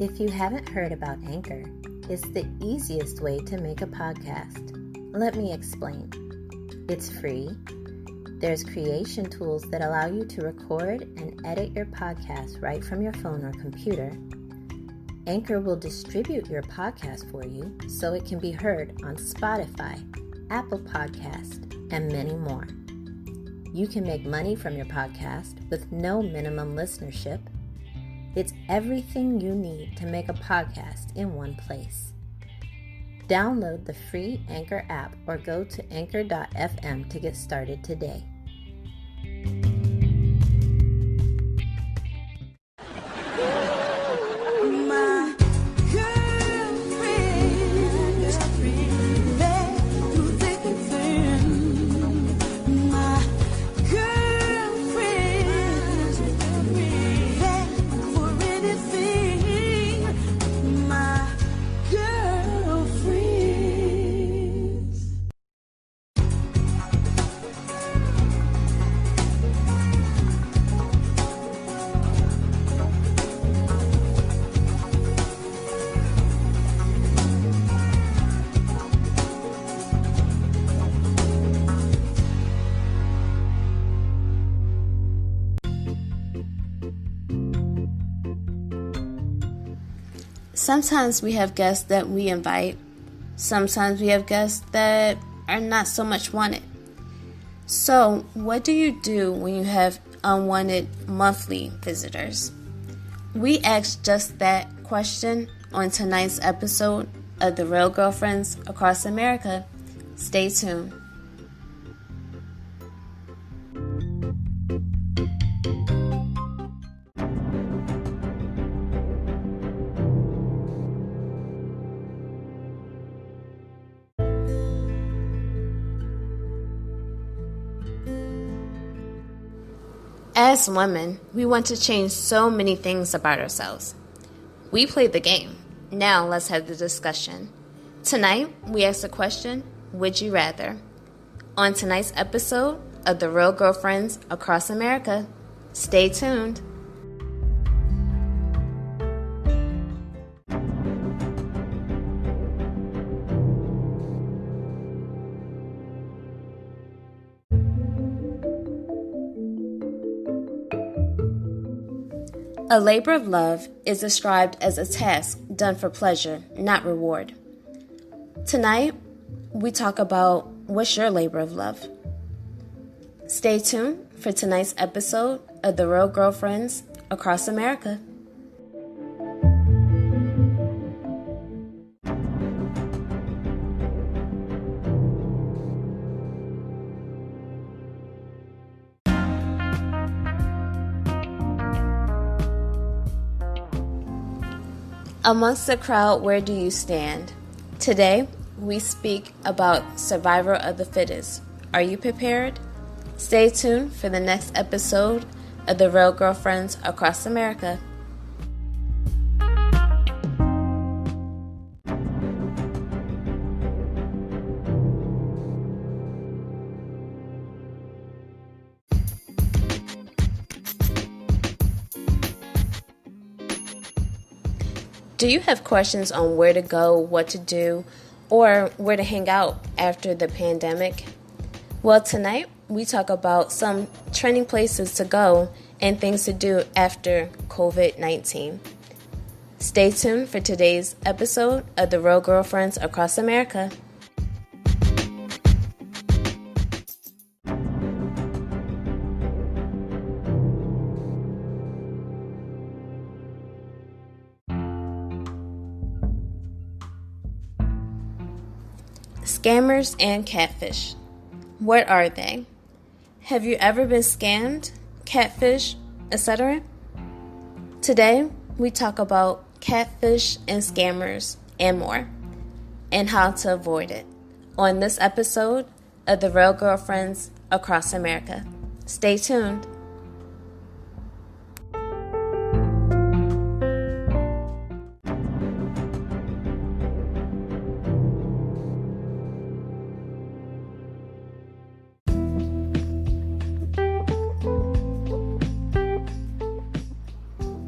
If you haven't heard about Anchor, it's the easiest way to make a podcast. Let me explain. It's free. There's creation tools that allow you to record and edit your podcast right from your phone or computer. Anchor will distribute your podcast for you so it can be heard on Spotify, Apple Podcast, and many more. You can make money from your podcast with no minimum listenership. It's everything you need to make a podcast in one place. Download the free Anchor app or go to anchor.fm to get started today. Sometimes we have guests that we invite. Sometimes we have guests that are not so much wanted. So, what do you do when you have unwanted monthly visitors? We asked just that question on tonight's episode of The Real Girlfriends Across America. Stay tuned. As women, we want to change so many things about ourselves. We played the game. Now let's have the discussion. Tonight, we asked the question, would you rather? On tonight's episode of The Real Girlfriends Across America. Stay tuned. A labor of love is described as a task done for pleasure, not reward. Tonight, we talk about what's your labor of love. Stay tuned for tonight's episode of The Real Girlfriends Across America. Amongst the crowd, where do you stand? Today, we speak about survival of the fittest. Are you prepared? Stay tuned for the next episode of The Real Girlfriends Across America. Do you have questions on where to go, what to do, or where to hang out after the pandemic? Well, tonight we talk about some trending places to go and things to do after COVID-19. Stay tuned for today's episode of The Real Girlfriends Across America. Scammers and catfish. What are they? Have you ever been scammed, catfish, etc.? Today, we talk about catfish and scammers and more, and how to avoid it on this episode of The Real Girlfriends Across America. Stay tuned.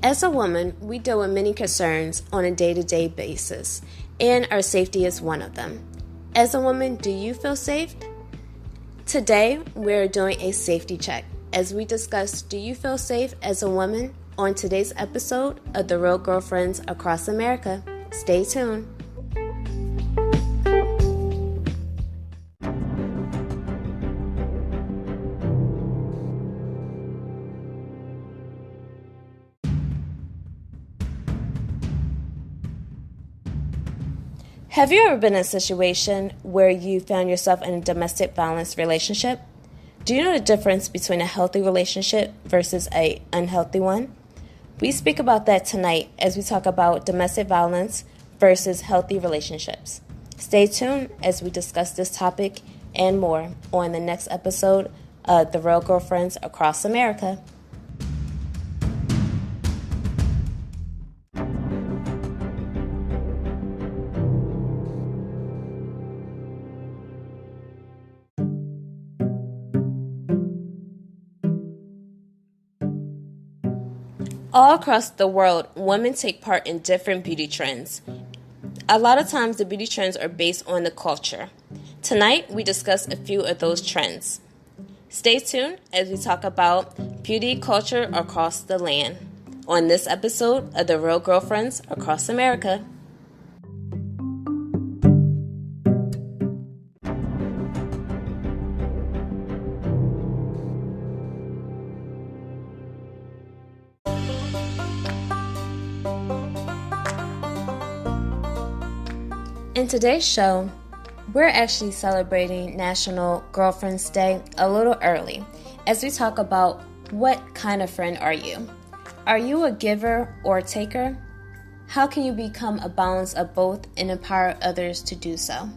As a woman, we deal with many concerns on a day-to-day basis, and our safety is one of them. As a woman, do you feel safe? Today, we're doing a safety check as we discuss, do you feel safe as a woman on today's episode of The Real Girlfriends Across America. Stay tuned. Have you ever been in a situation where you found yourself in a domestic violence relationship? Do you know the difference between a healthy relationship versus an unhealthy one? We speak about that tonight as we talk about domestic violence versus healthy relationships. Stay tuned as we discuss this topic and more on the next episode of The Real Girlfriends Across America. All across the world, women take part in different beauty trends. A lot of times the beauty trends are based on the culture. Tonight, we discuss a few of those trends. Stay tuned as we talk about beauty culture across the land on this episode of The Real Girlfriends Across America. In today's show, we're actually celebrating National Girlfriend's Day a little early as we talk about what kind of friend are you? Are you a giver or a taker? How can you become a balance of both and empower others to do so?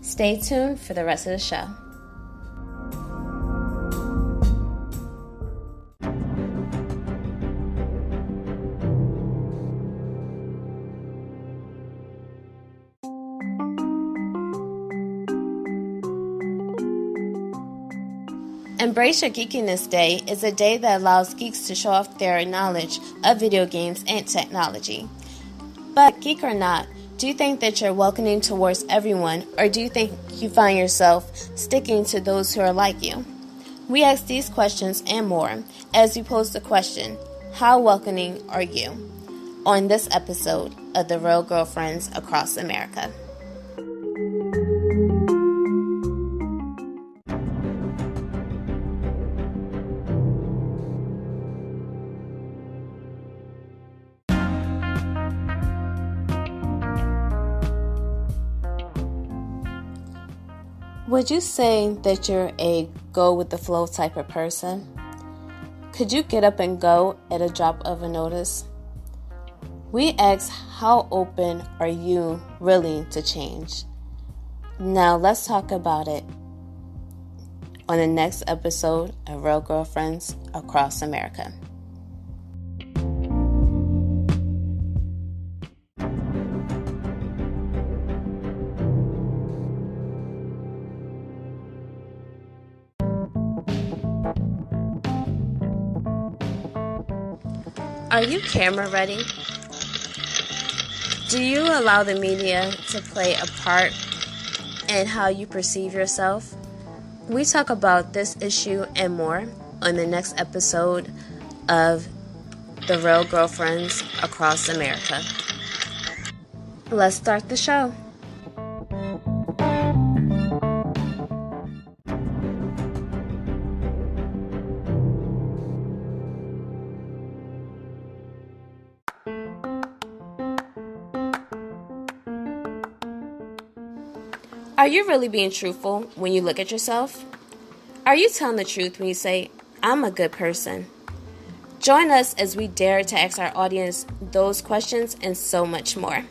Stay tuned for the rest of the show. Embrace Your Geekiness Day is a day that allows geeks to show off their knowledge of video games and technology. But geek or not, do you think that you're welcoming towards everyone, or do you think you find yourself sticking to those who are like you? We ask these questions and more as we pose the question, how welcoming are you? On this episode of The Real Girlfriends Across America. Would you say that you're a go-with-the-flow type of person? Could you get up and go at a drop of a notice? We ask, how open are you really to change? Now let's talk about it on the next episode of Real Girlfriends Across America. Are you camera ready? Do you allow the media to play a part in how you perceive yourself? We talk about this issue and more on the next episode of The Real Girlfriends Across America. Let's start the show. Are you really being truthful when you look at yourself? Are you telling the truth when you say, I'm a good person? Join us as we dare to ask our audience those questions and so much more.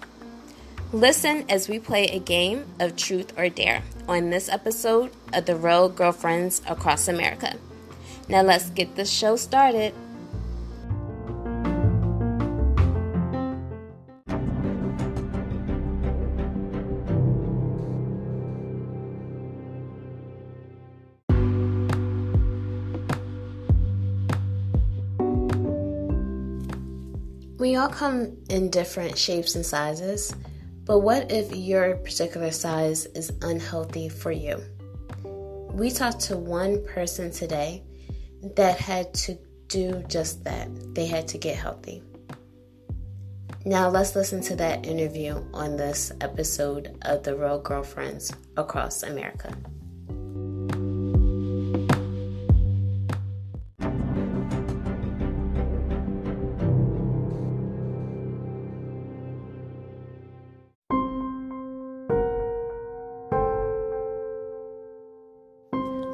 Listen as we play a game of truth or dare on this episode of The Real Girlfriends Across America. Now let's get this show started. We all come in different shapes and sizes, but what if your particular size is unhealthy for you? We talked to one person today that had to do just that. They had to get healthy. Now let's listen to that interview on this episode of The Real Girlfriends Across America.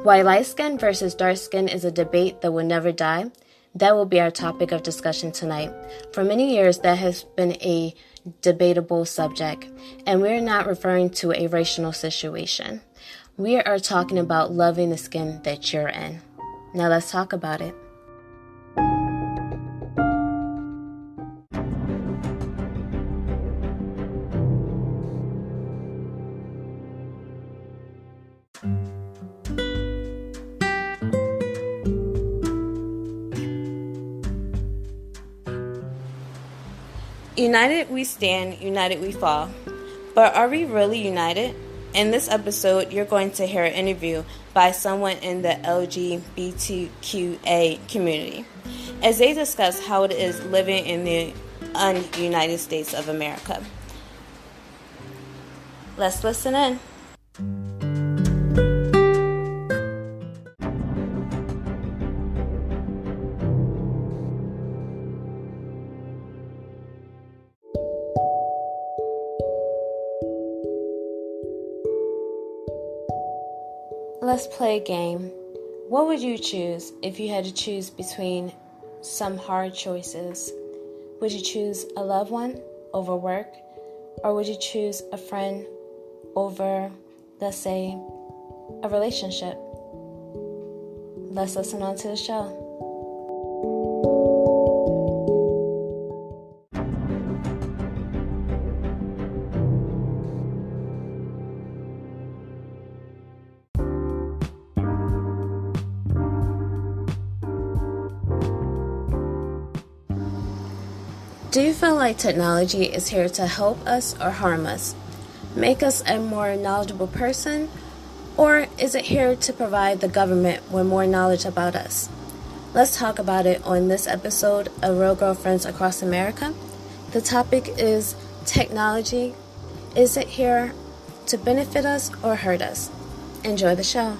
Why light skin versus dark skin is a debate that will never die, that will be our topic of discussion tonight. For many years, that has been a debatable subject, and we're not referring to a racial situation. We are talking about loving the skin that you're in. Now let's talk about it. United we stand, united we fall. But are we really united? In this episode, you're going to hear an interview by someone in the LGBTQA community as they discuss how it is living in the United States of America. Let's listen in. Let's play a game. What would you choose if you had to choose between some hard choices? Would you choose a loved one over work? Or would you choose a friend over, let's say, a relationship? Let's listen on to the show. Do you feel like technology is here to help us or harm us? Make us a more knowledgeable person? Or is it here to provide the government with more knowledge about us? Let's talk about it on this episode of Real Girlfriends Across America. The topic is technology. Is it here to benefit us or hurt us? Enjoy the show.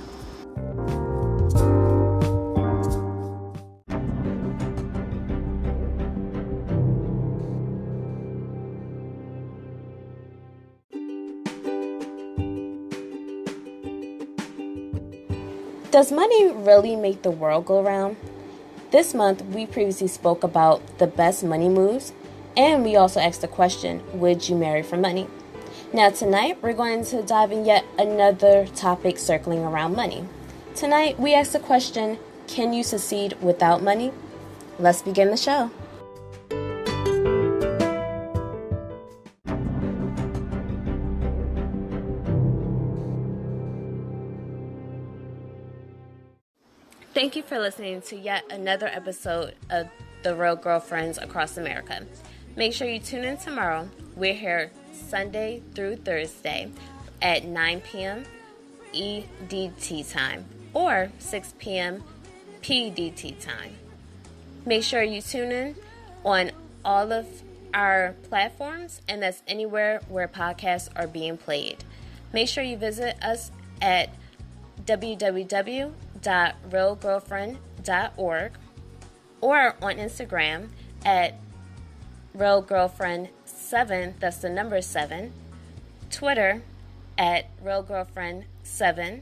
Does money really make the world go round? This month, we previously spoke about the best money moves, and we also asked the question, would you marry for money? Now tonight, we're going to dive in yet another topic circling around money. Tonight, we asked the question, can you succeed without money? Let's begin the show. Thank you for listening to yet another episode of The Real Girlfriends Across America. Make sure you tune in tomorrow. We're here Sunday through Thursday at 9 p.m. EDT time or 6 p.m. PDT time. Make sure you tune in on all of our platforms, and that's anywhere where podcasts are being played. Make sure you visit us at www.realgirlfriend.org or on Instagram at realgirlfriend7, that's the number 7, Twitter at realgirlfriend7,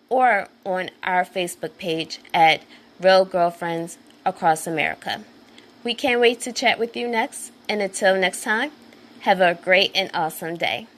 or on our Facebook page at Real Girlfriends Across America. We can't wait to chat with you next, and until next time, have a great and awesome day.